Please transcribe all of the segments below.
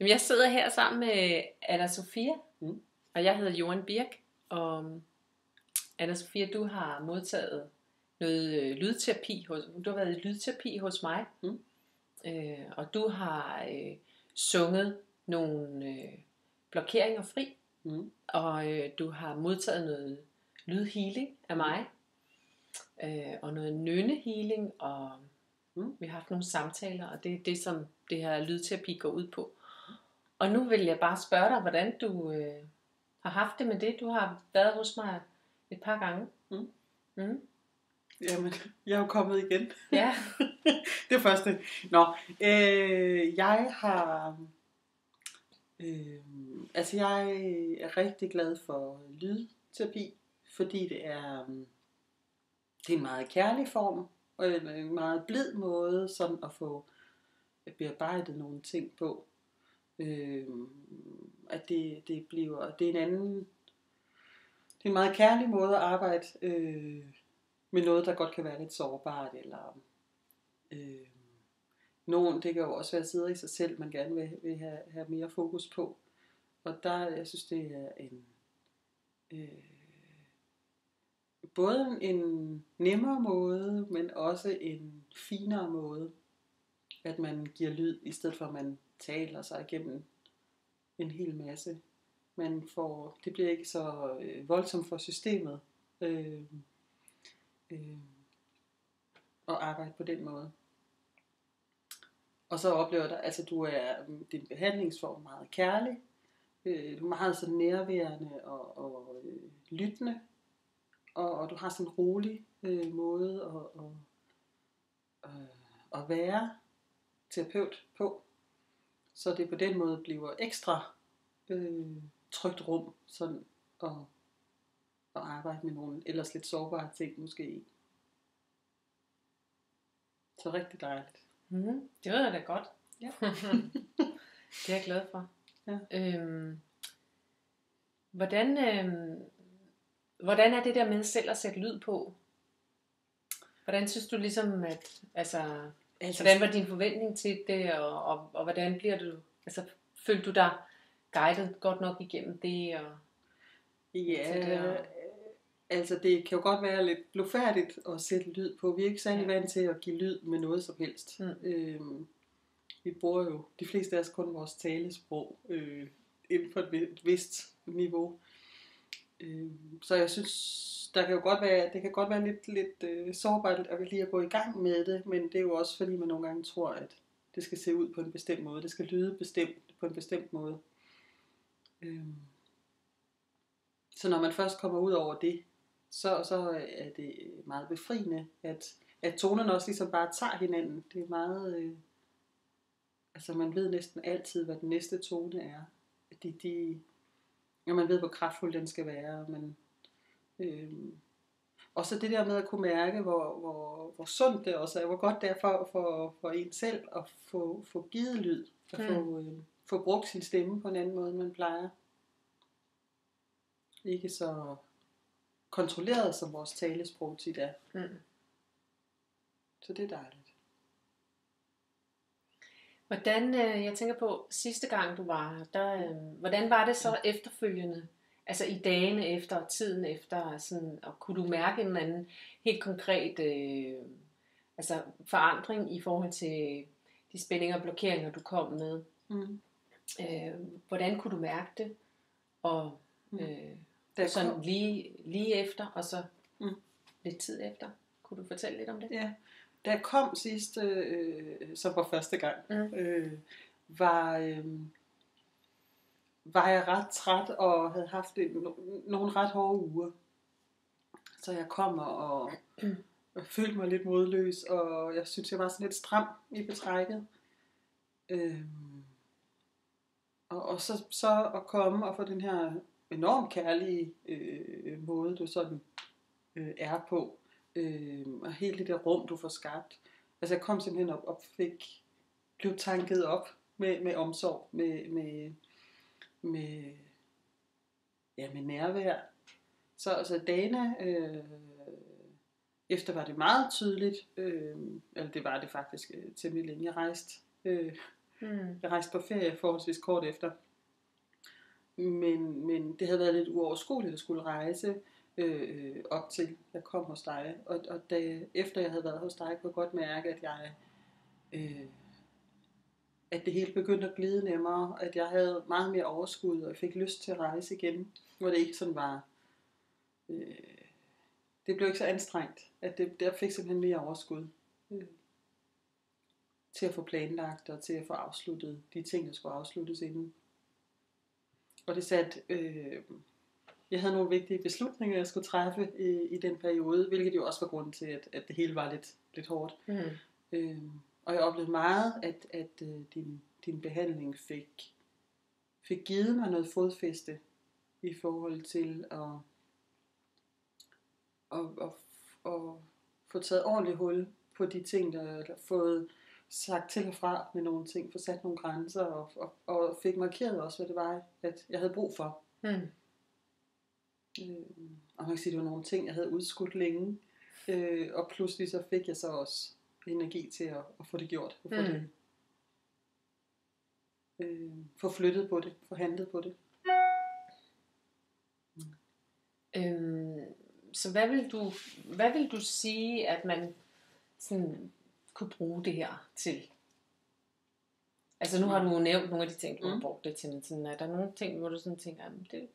Jamen, jeg sidder her sammen med Anna Sofia, Mm. og jeg hedder Johan Birk. Og Anna Sofia, du har modtaget noget lydterapi. Du har været i lydterapi hos mig. Mm. Og du har sunget nogle blokeringer fri. Mm. Og du har modtaget noget lydhealing af mig. Og noget nynnehealing. Og vi har haft nogle samtaler. Og det er det, som det her lydterapi går ud på. Og nu vil jeg bare spørge dig, hvordan du har haft det med det. Du har været hos mig et par gange. Mm. Jamen, jeg er jo kommet igen. Ja. Det er første. Nå, jeg har... altså, jeg er rigtig glad for lydterapi, fordi det er en meget kærlig form, og en meget blid måde sådan at få bearbejdet nogle ting på. At det bliver, det er en anden, det er en meget kærlig måde at arbejde med noget, der godt kan være lidt sårbart, eller det kan jo også være sider i sig selv, man gerne vil have mere fokus på. Og jeg synes, det er en både en nemmere måde, men også en finere måde, at man giver lyd, i stedet for at man taler sig igennem en hel masse. Det bliver ikke så voldsomt for systemet at arbejde på den måde. Og så oplever jeg, altså din behandlingsform meget kærlig, du er meget sådan nærværende og lyttende, og du har sådan en rolig måde at være terapeut på, så det på den måde bliver ekstra trygt rum sådan at arbejde med nogle ellers lidt sårbare ting måske i. Så rigtig dejligt. Det var da godt. Ja. Det er jeg glad for. Ja. Hvordan er det der med selv at sætte lyd på? Hvordan synes du ligesom, at hvordan var din forventning til det, og hvordan bliver du, følte du dig guidet godt nok igennem det? Altså det kan jo godt være lidt blufærdigt at sætte lyd på. Vi er ikke særlig vant til at give lyd med noget som helst. Vi bruger jo de fleste af os kun vores talesprog inden for et vist niveau. Så jeg synes, det kan godt være lidt sårbart at lige at gå i gang med det, men det er jo også fordi man nogle gange tror, at det skal se ud på en bestemt måde. Det skal lyde bestemt på en bestemt måde. Så når man først kommer ud over det, så er det meget befriende, at tonerne også ligesom bare tager hinanden. Det er meget, man ved næsten altid, hvad den næste tone er. Og man ved, hvor kraftfuld den skal være. Men, og så det der med at kunne mærke, hvor sundt det også er, hvor godt det er for en selv at få givet lyd, og få brugt sin stemme på en anden måde, end man plejer. Ikke så kontrolleret, som vores talesprog tit er. Så det er dejligt. Hvordan, jeg tænker på, sidste gang du var der, hvordan var det så efterfølgende? Altså i dagene efter, tiden efter, sådan, og kunne du mærke en anden helt konkret forandring i forhold til de spændinger og blokeringer, du kom med? Hvordan kunne du mærke det? Og sådan lige efter, og så lidt tid efter. Kunne du fortælle lidt om det? Ja, da jeg kom sidst, så for første gang, var jeg ret træt og havde haft nogle ret hårde uger. Så jeg kom og følte mig lidt modløs, og jeg synes, jeg var sådan lidt stram i betrækket. Og så at komme og få den her enormt kærlige måde, du sådan er på. Og hele det der rum, du får skabt. Altså jeg kom simpelthen op og blev tanket op med omsorg, med nærvær. Så dagene efter var det meget tydeligt, eller det var det faktisk temmelig længe. Jeg rejste Jeg rejste på ferie forholdsvis kort efter. Men det havde været lidt uoverskueligt at skulle rejse op til jeg kom hos dig. Og efter jeg havde været hos dig, kunne jeg godt mærke, at det hele begyndte at glide nemmere, at jeg havde meget mere overskud, og jeg fik lyst til at rejse igen, hvor det ikke sådan var, det blev ikke så anstrengt, at der fik simpelthen mere overskud til at få planlagt, og til at få afsluttet de ting, der skulle afsluttes inden. Og det satte, jeg havde nogle vigtige beslutninger, jeg skulle træffe i den periode, hvilket jo også var grunden til, at det hele var lidt hårdt. Og jeg oplevede meget, at din behandling fik givet mig noget fodfæste i forhold til at få taget ordentligt hul på de ting, der fået sagt til og fra med nogle ting, få sat nogle grænser og fik markeret også, hvad det var, at jeg havde brug for. Og man kan sige, det var nogle ting, jeg havde udskudt længe, og pludselig så fik jeg så også energi til at få det gjort, og få flyttet på det, få handlet på det. Så hvad vil du sige, at man sådan kunne bruge det her til? Altså nu har du nævnt nogle af de ting, du har brugt det til, men sådan, er der nogle ting, hvor du sådan tænker, det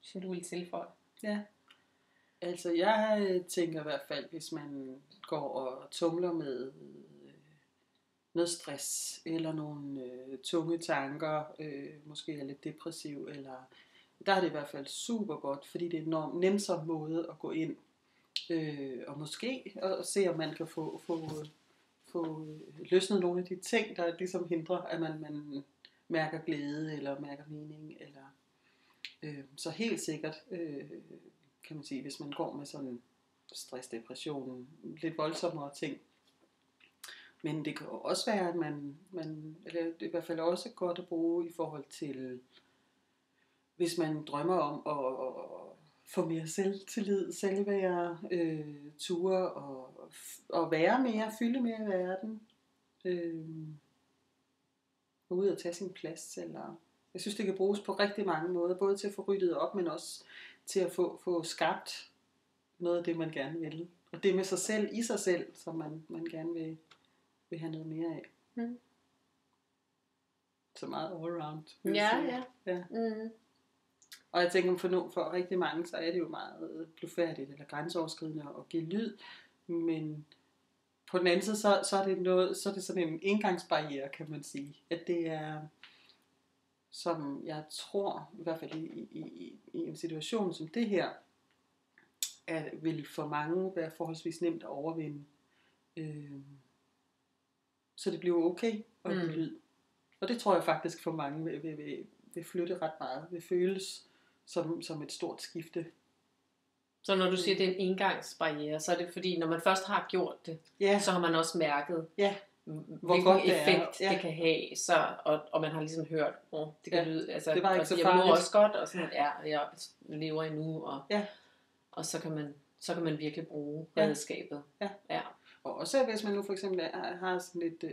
som du vil tilføje? Ja, altså jeg tænker i hvert fald, hvis man går og tumler med noget stress, eller nogle tunge tanker, måske er lidt depressiv, eller der er det i hvert fald super godt, fordi det er en enormt nænsom måde at gå ind, og måske og se, om man kan få løsnet nogle af de ting, der ligesom hindrer, at man mærker glæde, eller mærker mening, eller så helt sikkert, kan man sige, hvis man går med sådan stress, depression, lidt voldsommere ting. Men det kan også være, at man eller det er i hvert fald også godt at bruge i forhold til, hvis man drømmer om at få mere selvtillid, selvværd, ture og være mere, fylde mere i verden, gå ud og tage sin plads, eller jeg synes, det kan bruges på rigtig mange måder, både til at få ryddet op, men også til at få skabt noget af det, man gerne vil. Og det med sig selv, i sig selv, som man gerne vil have noget mere af. Så meget all around. Ja. Og jeg tænker, for rigtig mange, så er det jo meget blufærdigt eller grænseoverskridende at give lyd, men på den anden side, så er det sådan en indgangsbarriere, kan man sige. At det er, som jeg tror, i hvert fald i en situation som det her, vil for mange være forholdsvis nemt at overvinde. Så det bliver okay at give lyd. Og det tror jeg faktisk for mange vil flytte ret meget, vil føles som et stort skifte. Så når du siger, det er en engangsbarriere, så er det fordi, når man først har gjort det, så har man også mærket, hvilken effekt det kan have, og man har ligesom hørt, det kan lyde, altså, det var ikke så jeg farligt. må også godt, og sådan, jeg lever endnu, og så kan man virkelig bruge redskabet. Ja. Og også hvis man nu for eksempel har sådan lidt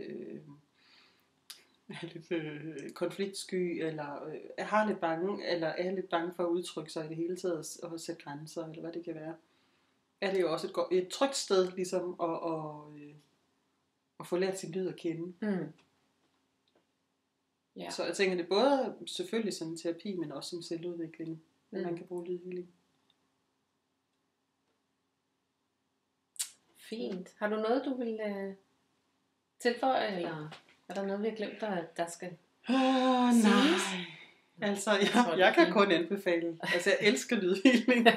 konfliktsky, eller er lidt bange for at udtrykke sig i det hele taget, og sætte grænser, eller hvad det kan være, er det jo også et trygt sted ligesom at få lært sin lyd at kende. Så jeg tænker, det er både selvfølgelig som terapi, men også som selvudvikling, at man kan bruge lydhealing. Fint. Har du noget, du vil tilføje, eller er der noget, vi har glemt, der skal nej. Altså, jeg kan kun anbefale. Altså, jeg elsker lydhealing.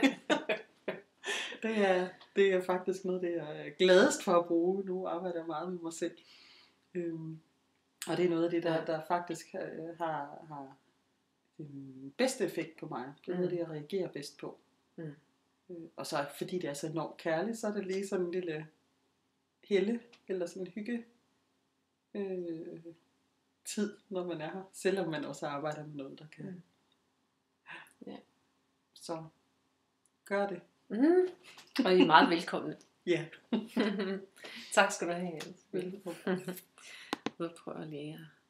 det er faktisk noget, det jeg er gladest for at bruge. Nu arbejder jeg meget med mig selv. Og det er noget af det, der faktisk har den bedste effekt på mig. Det er noget, det jeg reagerer bedst på. Og så fordi det er så enormt kærligt, så er det lige sådan en lille helle, eller sådan en hygge tid, når man er her. Selvom man også arbejder med noget, der kan. Så gør det. Og I er meget velkomne. Ja. Tak skal du have. Velkommen. Nu prøver jeg lige at